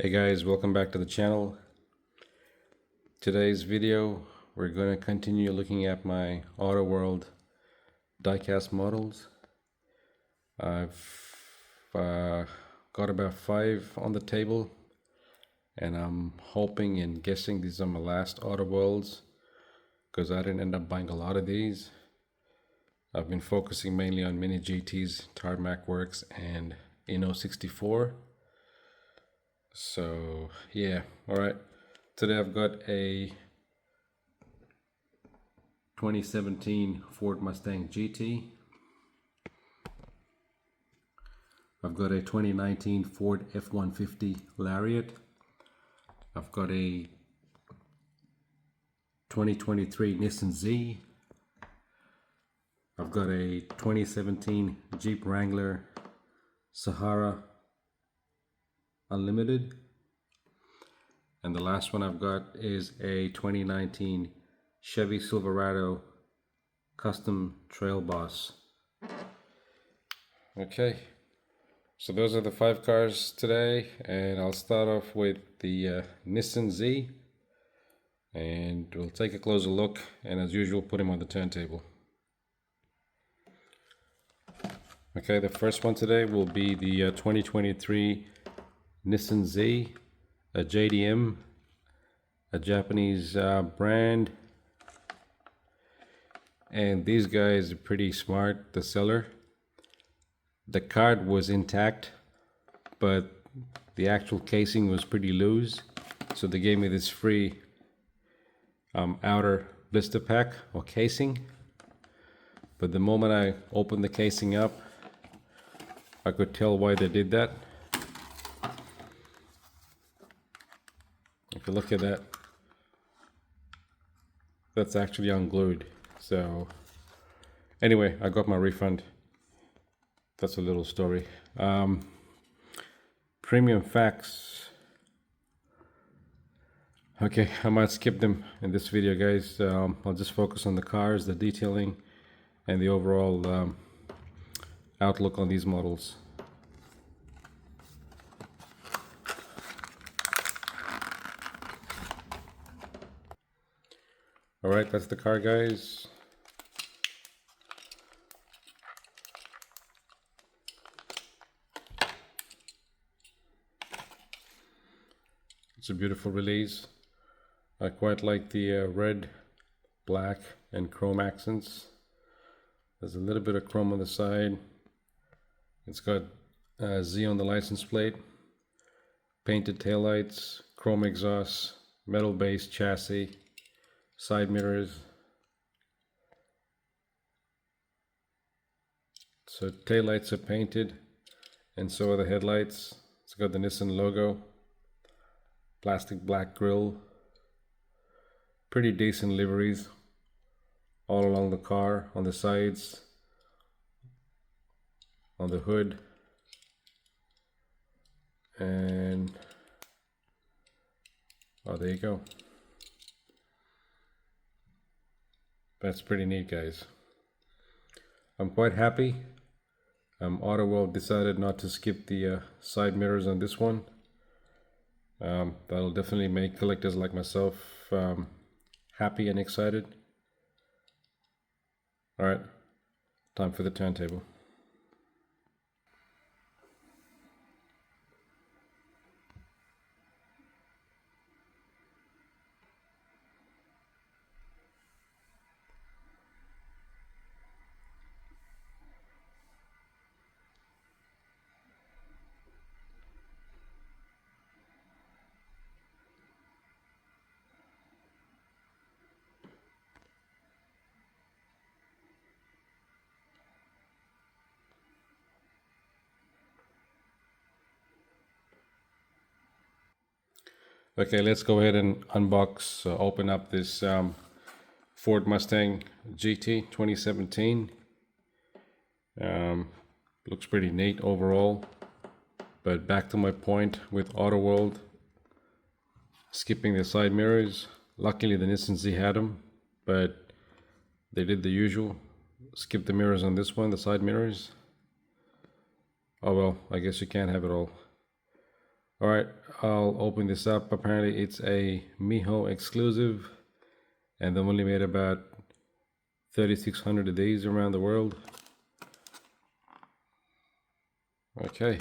Hey guys, welcome back to the channel. Today's video, we're going to continue looking at my AutoWorld diecast models. I've got about 5 on the table, and I'm hoping and guessing these are my last AutoWorlds because I didn't end up buying a lot of these. I've been focusing mainly on Mini GTs, Tarmac Works, and Inno 64. So yeah, all right. Today I've got a 2017 Ford Mustang GT. I've got a 2019 Ford F-150 Lariat. I've got a 2023 Nissan Z. I've got a 2017 Jeep Wrangler Sahara Unlimited. And the last one I've got is a 2019 Chevy Silverado Custom Trail Boss. Okay, so those are the 5 cars today, and I'll start off with the Nissan Z, and we'll take a closer look, and as usual put him on the turntable. Okay, the first one today will be the 2023 Nissan Z, a JDM, a Japanese brand. And these guys are pretty smart. The seller, the card was intact, but the actual casing was pretty loose, so they gave me this free outer blister pack or casing. But the moment I opened the casing up, I could tell why they did that. If you look at that, that's actually unglued. So anyway, I got my refund. That's a little story. Premium facts. Okay, I might skip them in this video, guys. I'll just focus on the cars, the detailing, and the overall outlook on these models. All right, that's the car, guys. It's a beautiful release. I quite like the red, black, and chrome accents. There's a little bit of chrome on the side. It's got Z on the license plate, painted taillights, chrome exhaust, metal base chassis, side mirrors. So taillights are painted, and so are the headlights. It's got the Nissan logo, plastic black grille, pretty decent liveries all along the car, on the sides, on the hood, and oh, there you go. That's pretty neat, guys. I'm quite happy. AutoWorld decided not to skip the side mirrors on this one. That'll definitely make collectors like myself happy and excited. All right, time for the turntable. Okay, let's go ahead and unbox, open up this Ford Mustang GT 2017. Looks pretty neat overall, but back to my point with AutoWorld skipping the side mirrors. Luckily the Nissan Z had them, but they did the usual, skip the mirrors on this one, the side mirrors. Oh well, I guess you can't have it all. All right, I'll open this up. Apparently it's a Miho exclusive, and they've only made about 3,600 of these around the world. Okay.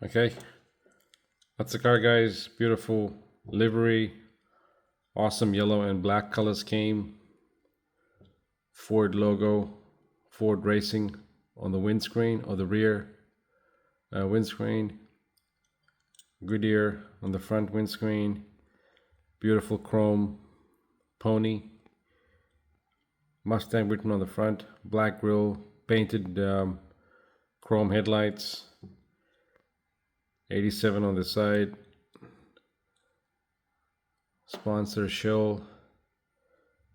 Okay. That's the car, guys. Beautiful livery. Awesome yellow and black color scheme. Ford logo. Ford Racing on the windscreen or the rear windscreen. Goodyear on the front windscreen. Beautiful chrome pony. Mustang written on the front. Black grille. Painted chrome headlights. 87 on the side. Sponsor Shell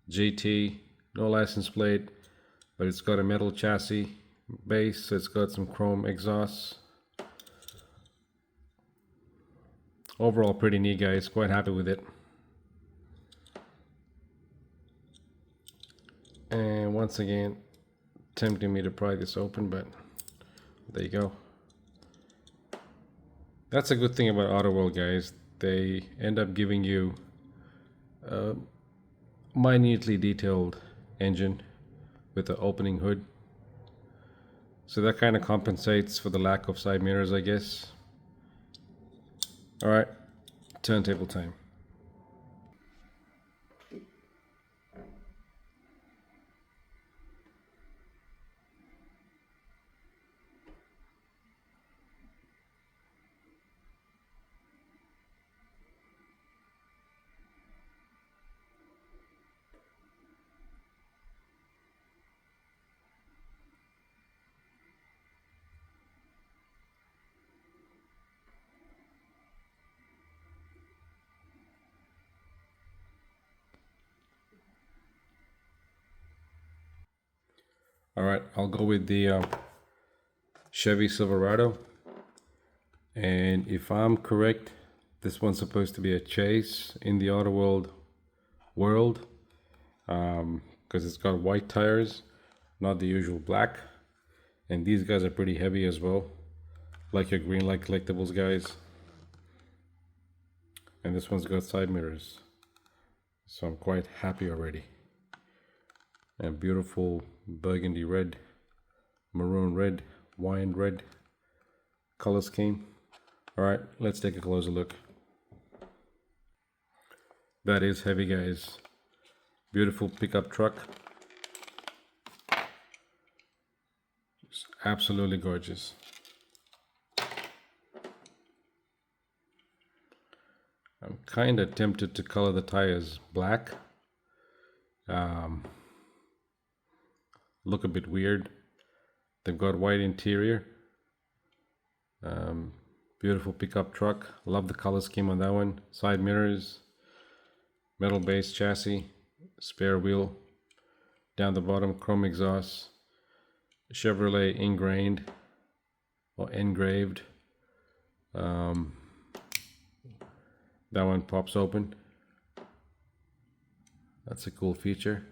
GT. No license plate, but it's got a metal chassis base, so it's got some chrome exhausts. Overall pretty neat, guys. Quite happy with it. And once again, tempting me to pry this open, but there you go. That's a good thing about AutoWorld, guys. They end up giving you a minutely detailed engine with the opening hood. So that kind of compensates for the lack of side mirrors, I guess. All right, turntable time. All right, I'll go with the Chevy Silverado. And if I'm correct, this one's supposed to be a chase in the AutoWorld world, because it's got white tires, not the usual black. And these guys are pretty heavy as well, like your Greenlight Collectibles guys. And this one's got side mirrors, so I'm quite happy already. And beautiful burgundy red, maroon red, wine red color scheme. All right, let's take a closer look. That is heavy, guys. Beautiful pickup truck. Just absolutely gorgeous. I'm kind of tempted to color the tires black. Look a bit weird. They've got white interior. Beautiful pickup truck. Love the color scheme on that one. Side mirrors, metal base chassis, spare wheel. Down the bottom, chrome exhaust. Chevrolet ingrained or engraved. That one pops open. That's a cool feature.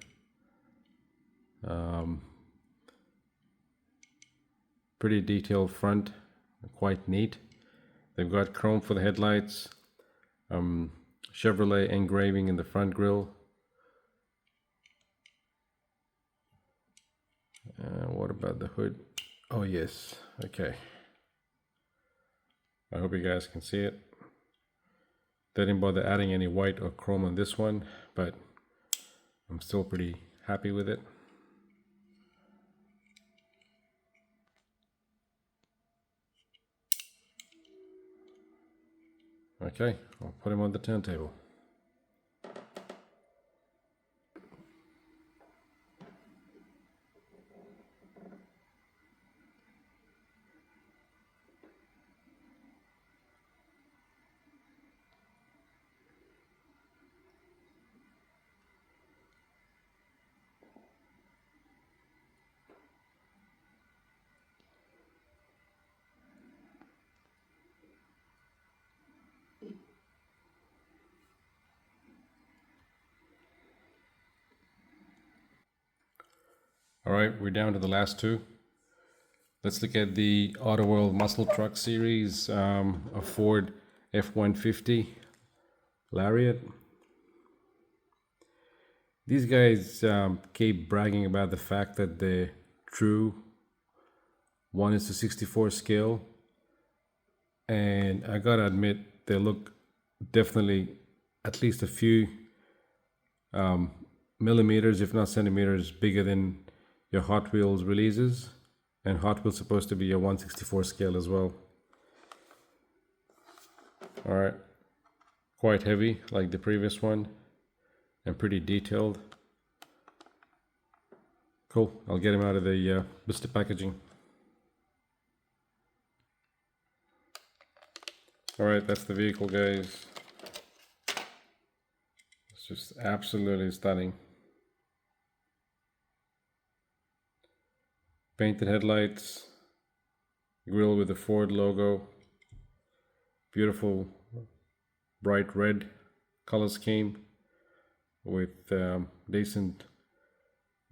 Pretty detailed front, quite neat. They've got chrome for the headlights, Chevrolet engraving in the front grille. What about the hood? Oh yes, okay. I hope you guys can see it. They didn't bother adding any white or chrome on this one, but I'm still pretty happy with it. Okay, I'll put him on the turntable. All right, we're down to the last two. Let's look at the Autoworld Muscle Truck Series, a Ford F-150 Lariat. These guys keep bragging about the fact that the true 1:64 scale, and I gotta admit they look definitely at least a few millimeters, if not centimeters, bigger than your Hot Wheels releases, and Hot Wheels supposed to be a 1/64 scale as well. All right, quite heavy like the previous one, and pretty detailed. Cool. I'll get him out of the blister packaging. All right, that's the vehicle, guys. It's just absolutely stunning. Painted headlights, grille with the Ford logo, beautiful bright red color scheme with decent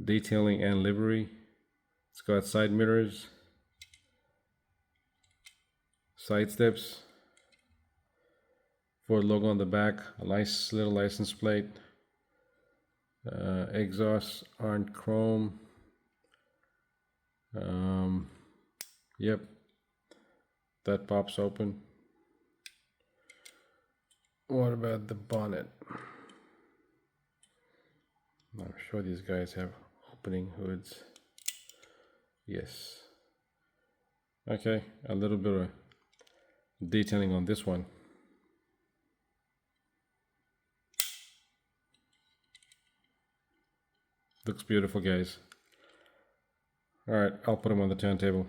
detailing and livery. It's got side mirrors, side steps, Ford logo on the back, a nice little license plate. Exhausts aren't chrome. Yep, that pops open. What about the bonnet? I'm sure these guys have opening hoods. Yes. Okay, a little bit of detailing on this one. Looks beautiful, guys. All right, I'll put them on the turntable.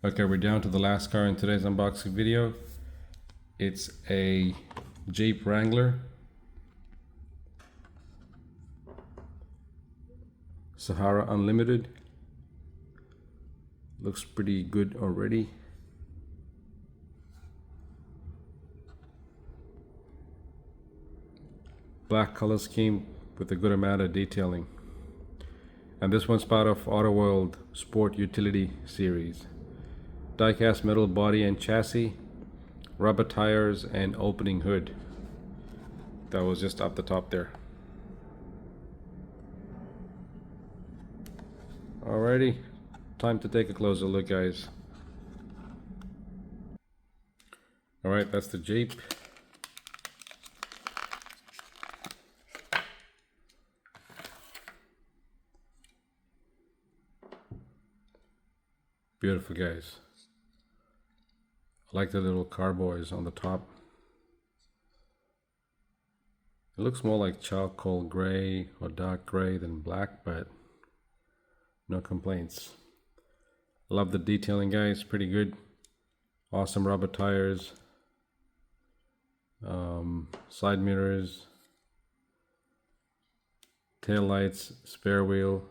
Okay, we're down to the last car in today's unboxing video. It's a Jeep Wrangler Sahara Unlimited. Looks pretty good already. Black color scheme with a good amount of detailing. And this one's part of Autoworld Sport Utility Series. Die-cast metal body and chassis, rubber tires, and opening hood. That was just up the top there. Alrighty, time to take a closer look, guys. Alright, that's the Jeep. Beautiful, guys. I like the little carboys on the top. It looks more like charcoal gray or dark gray than black, but no complaints. Love the detailing, guys. Pretty good. Awesome rubber tires. Side mirrors. Tail lights. Spare wheel.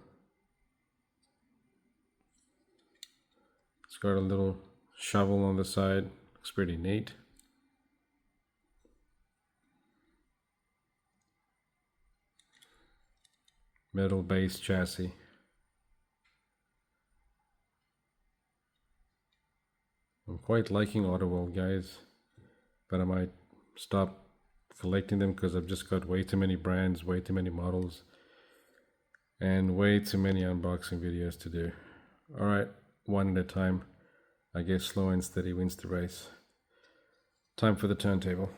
It's got a little shovel on the side. Looks pretty neat. Metal base chassis. I'm quite liking Autoworld, guys, but I might stop collecting them because I've just got way too many brands, way too many models, and way too many unboxing videos to do. Alright, one at a time. I guess slow and steady wins the race. Time for the turntable.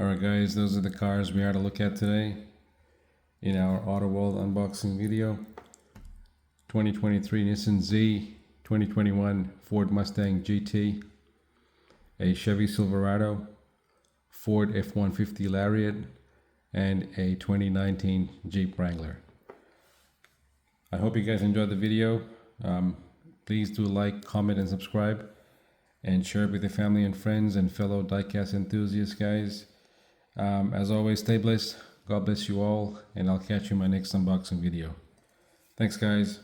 Alright guys, those are the cars we are to look at today in our Auto World unboxing video. 2023 Nissan Z, 2021 Ford Mustang GT, a Chevy Silverado, Ford F-150 Lariat, and a 2019 Jeep Wrangler. I hope you guys enjoyed the video. Please do like, comment, and subscribe, and share it with your family and friends and fellow diecast enthusiasts, guys. As always, stay blessed. God bless you all, and I'll catch you in my next unboxing video. Thanks, guys.